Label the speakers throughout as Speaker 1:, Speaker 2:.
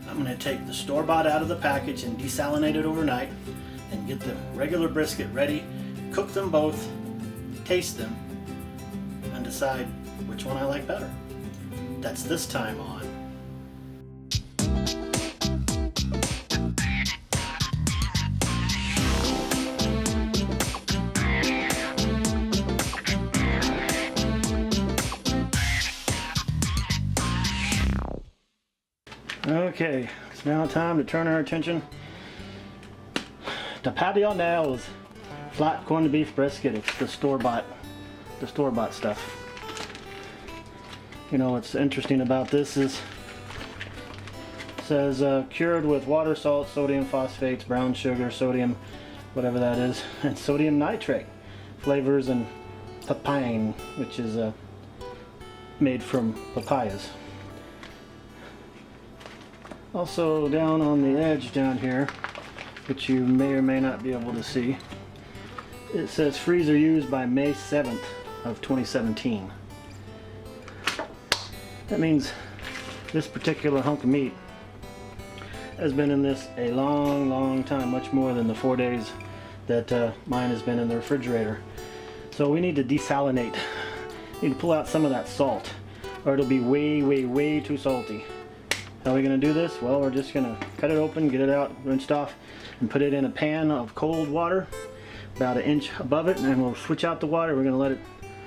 Speaker 1: I'm going to take the store-bought out of the package and desalinate it overnight and get the regular brisket ready, cook them both, taste them, and decide which one I like better. That's this time on Okay, it's now time to turn our attention to Patio Nails flat corned beef brisket. It's the store-bought stuff. You know what's interesting about this is it says cured with water, salt, sodium phosphates, brown sugar, sodium, whatever that is, and sodium nitrate flavors, and papine, which is made from papayas. Also down on the edge down here, which you may or may not be able to see, it says freezer used by May 7th of 2017. That means this particular hunk of meat has been in this a long time, much more than the 4 days that mine has been in the refrigerator. So we need to desalinate. We need to pull out some of that salt, or it'll be way too salty. How are we going to do this? Well, we're just going to cut it open, get it out, rinsed off, and put it in a pan of cold water about an inch above it, and then we'll switch out the water. We're going to let it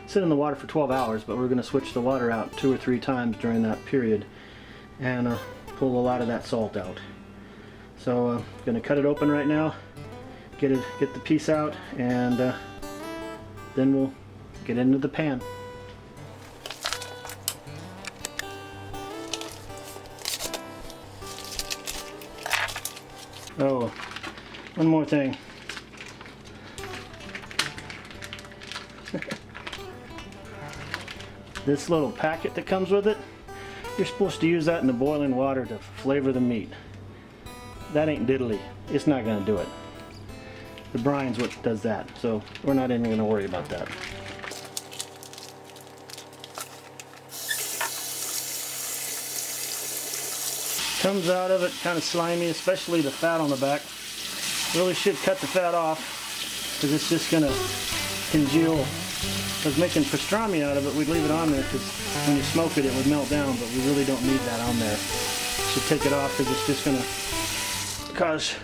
Speaker 1: sit in the water for 12 hours, but we're going to switch the water out 2 or 3 times during that period and pull a lot of that salt out. So I'm going to cut it open right now, get the piece out, and then we'll get into the pan. Oh, one more thing. This little packet that comes with it, you're supposed to use that in the boiling water to flavor the meat. That ain't diddly. It's not going to do it. The brine's what does that, so we're not even going to worry about that. Comes out of it kind of slimy, especially the fat on the back. Really should cut the fat off, because it's just going to congeal. I was making pastrami out of it. We'd leave it on there because when you smoke it, it would melt down, but we really don't need that on there. Should take it off because it's just going to cause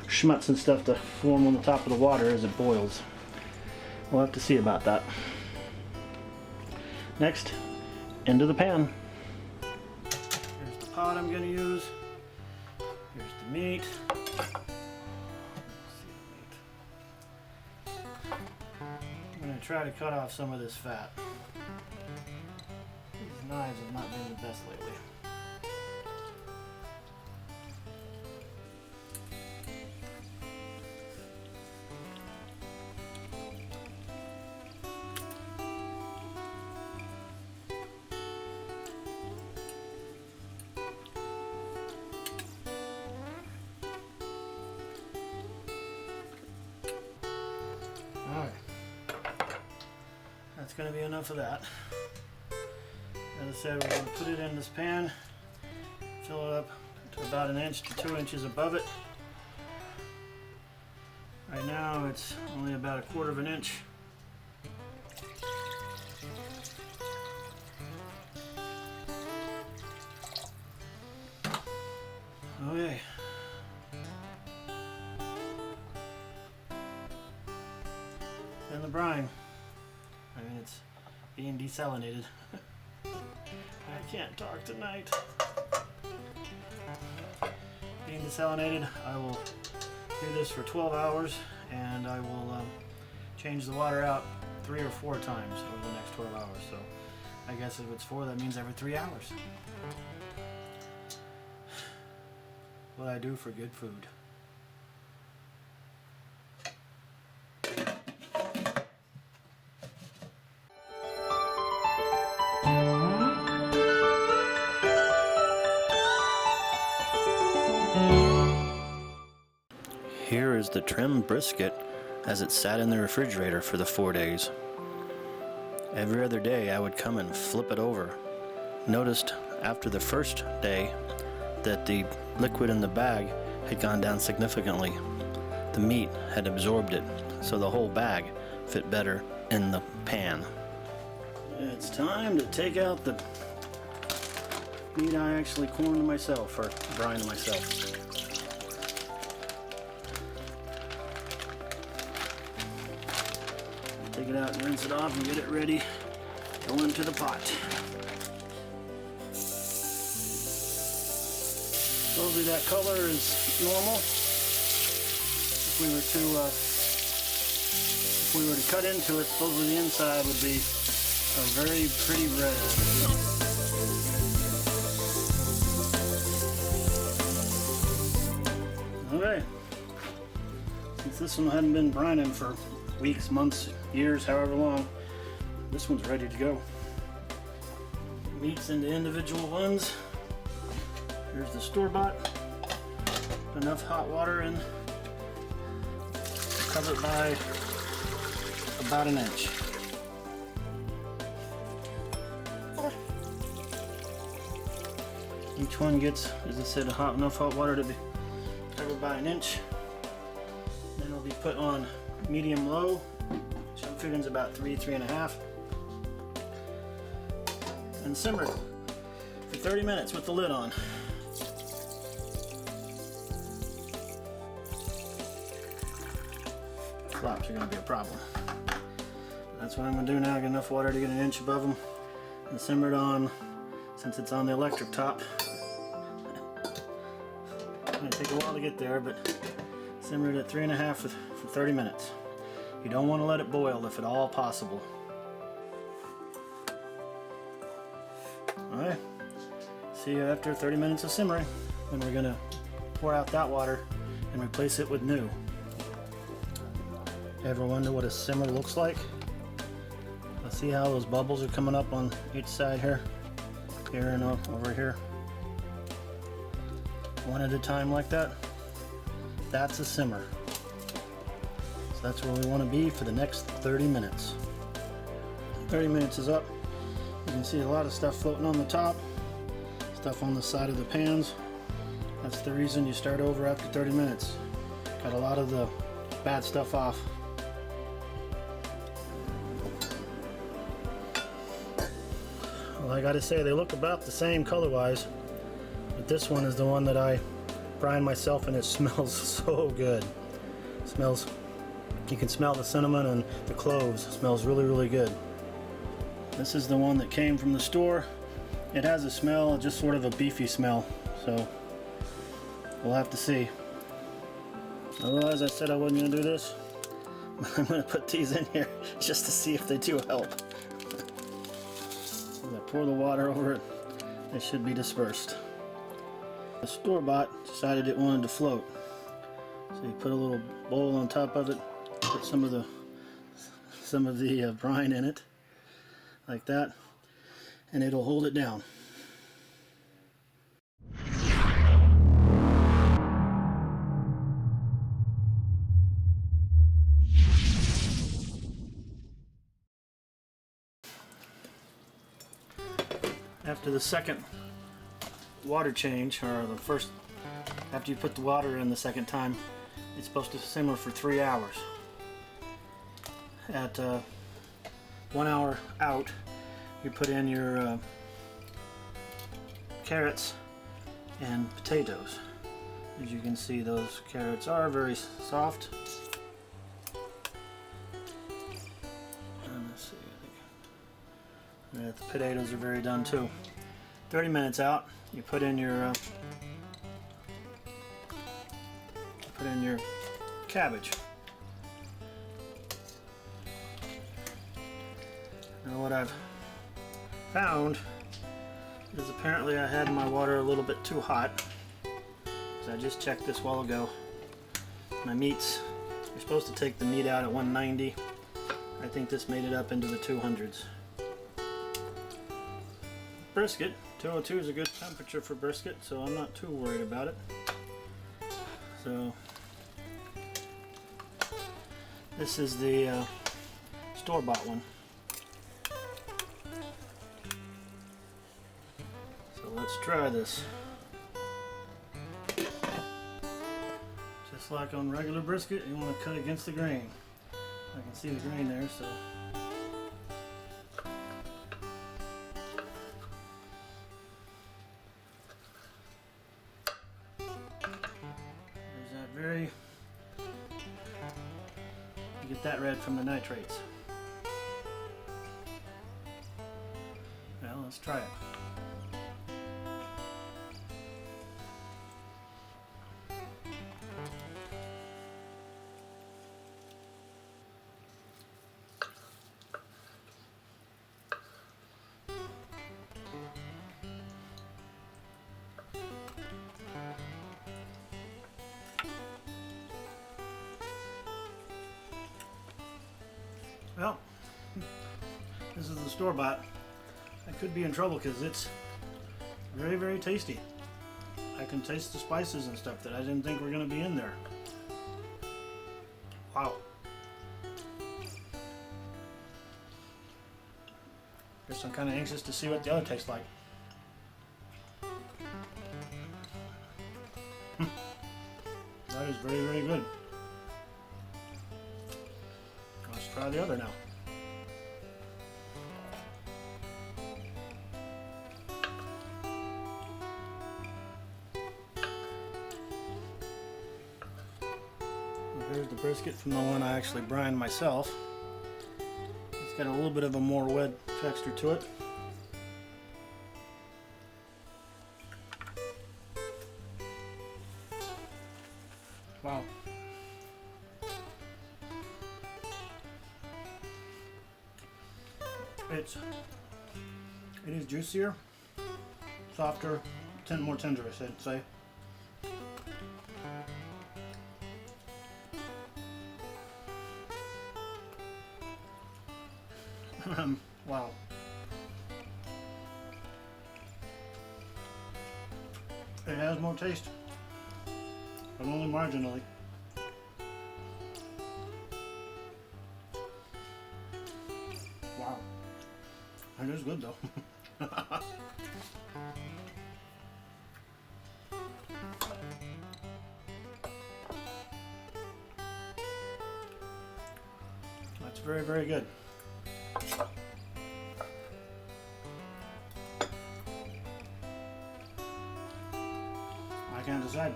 Speaker 1: schmutz and stuff to form on the top of the water as it boils. We'll have to see about that. Next, into the pan. Here's the pot I'm going to use. Here's the meat. I'm going to try to cut off some of this fat. These knives have not been the best lately. Alright. That's going to be enough of that. As I said, we're going to put it in this pan, fill it up to about 1 inch to 2 inches above it. Right now it's only about 1/4 of an inch. Okay. And the brine. I mean, it's being desalinated. I can't talk tonight. Being desalinated, I will do this for 12 hours, and I will change the water out 3 or 4 times over the next 12 hours. So I guess if it's 4, that means every 3 hours. What I do for good food. Here is the trimmed brisket as it sat in the refrigerator for the 4 days. Every other day I would come and flip it over. Noticed after the first day that the liquid in the bag had gone down significantly. The meat had absorbed it, so the whole bag fit better in the pan. It's time to take out the meat I actually corned myself, or brined myself. Take it out and rinse it off and get it ready to go into the pot. Supposedly that color is normal. If we were to cut into it, supposedly the inside would be a very pretty red. Okay, since this one hadn't been brining for weeks, months, years, however long, this one's ready to go. Meat's into individual ones. Here's the store-bought. Enough hot water in. Cover it by about an inch. Each one gets, as I said, enough hot water to be covered by an inch. Then it'll be put on medium-low, which I'm figuring is about 3.5, and simmered for 30 minutes with the lid on. Flops are going to be a problem. That's what I'm going to do now. Get enough water to get an inch above them and simmer it on, since it's on the electric top. It's going to take a while to get there, but simmer it at 3.5 for 30 minutes. You don't want to let it boil if at all possible. Alright, see you after 30 minutes of simmering, when we're going to pour out that water and replace it with new. Ever wonder what a simmer looks like? Now see how those bubbles are coming up on each side here? Here and over here. One at a time like that. That's a simmer. So that's where we want to be for the next 30 minutes. 30 minutes is up. You can see a lot of stuff floating on the top, stuff on the side of the pans. That's the reason you start over after 30 minutes. Got a lot of the bad stuff off. Well, I gotta say, they look about the same color-wise, but this one is the one that I brined myself, and it smells so good. It smells, you can smell the cinnamon and the cloves. It smells really, really good. This is the one that came from the store. It has a smell, just sort of a beefy smell, so we'll have to see. Otherwise, I said I wasn't gonna do this. I'm gonna put these in here just to see if they do help. As I pour the water over it, it should be dispersed. The store-bought decided it wanted to float, so you put a little bowl on top of it, put some of the brine in it, like that, and it'll hold it down. After the second water change, or the first, after you put the water in the second time, it's supposed to simmer for 3 hours. At 1 hour out, you put in your carrots and potatoes. As you can see, those carrots are very soft. And let's see, the potatoes are very done too. 30 minutes out, you put in your cabbage. Now what I've found is apparently I had my water a little bit too hot. So I just checked this a while ago. My meats, you're supposed to take the meat out at 190. I think this made it up into the 200s. Brisket, 202 is a good temperature for brisket, so I'm not too worried about it. So this is the store-bought one. So let's try this. just like on regular brisket, you want to cut against the grain. I can see the grain there, so. There's that very, you get that red from the nitrates. Well, let's try it. Well, this is the store-bought. I could be in trouble because it's very, very tasty. I can taste the spices and stuff that I didn't think were going to be in there. Wow. Guess I'm kind of anxious to see what the other tastes like. That is very, very good. Let's try the other now. Here's the brisket from the one I actually brined myself. It's got a little bit of a more wet texture to it. Wow. It is juicier, softer, more tender, I should say. Wow. It has more taste, but only marginally. Wow. It is good though. That's very, very good. I can't decide.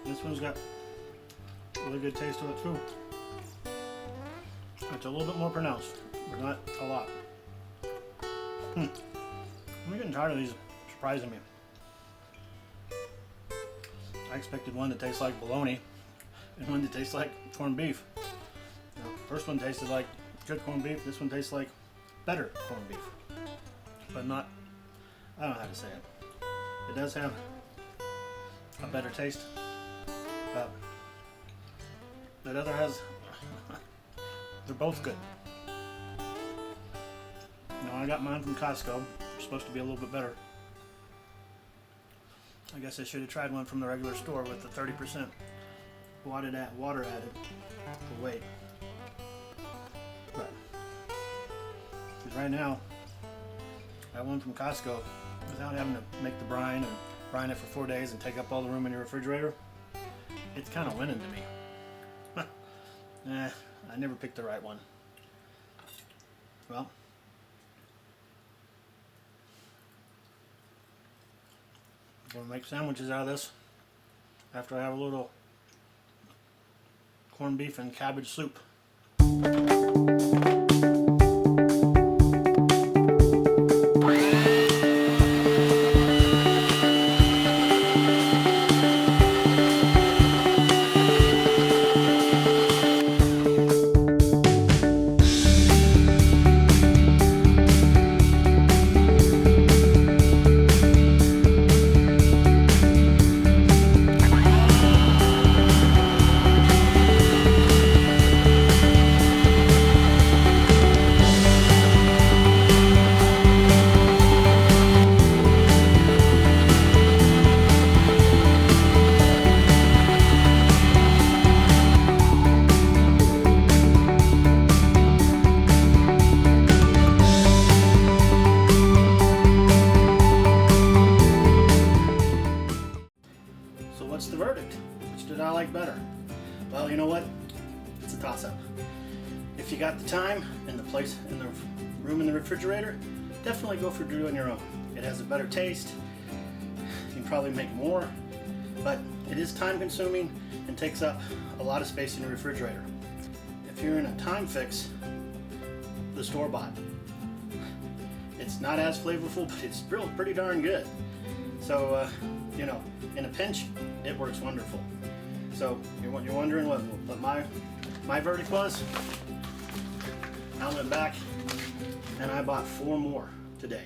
Speaker 1: This one's got really good taste to it too. It's a little bit more pronounced, but not a lot. I'm getting tired of these surprising me. I expected one to taste like bologna and one to taste like corned beef. The first one tasted like good corned beef. This one tastes like better corned beef, but not, I don't know how to say it. It does have a better taste, but that other has, they're both good. Now I got mine from Costco. It's supposed to be a little bit better. I guess I should have tried one from the regular store with the 30% water added for weight. But right now, that one from Costco, without having to make the brine and brine it for 4 days and take up all the room in your refrigerator, it's kind of winning to me. I never picked the right one. Well, I'm going to make sandwiches out of this after I have a little corned beef and cabbage soup. What's the verdict? Which did I like better? Well, you know what? It's a toss-up. If you got the time and the place in the room in the refrigerator, definitely go for doing your own. It has a better taste. You can probably make more, but it is time consuming and takes up a lot of space in your refrigerator. If you're in a time fix, the store-bought. It's not as flavorful, but it's still pretty darn good. So, you know, in a pinch, it works wonderful. So you're wondering what my verdict was? I went back and I bought 4 more today.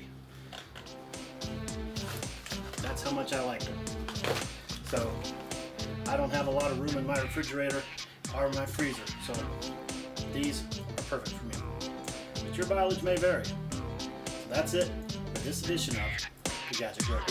Speaker 1: That's how much I liked it. So I don't have a lot of room in my refrigerator or my freezer, so these are perfect for me. But your mileage may vary. So that's it for this edition of the Gadget Grower.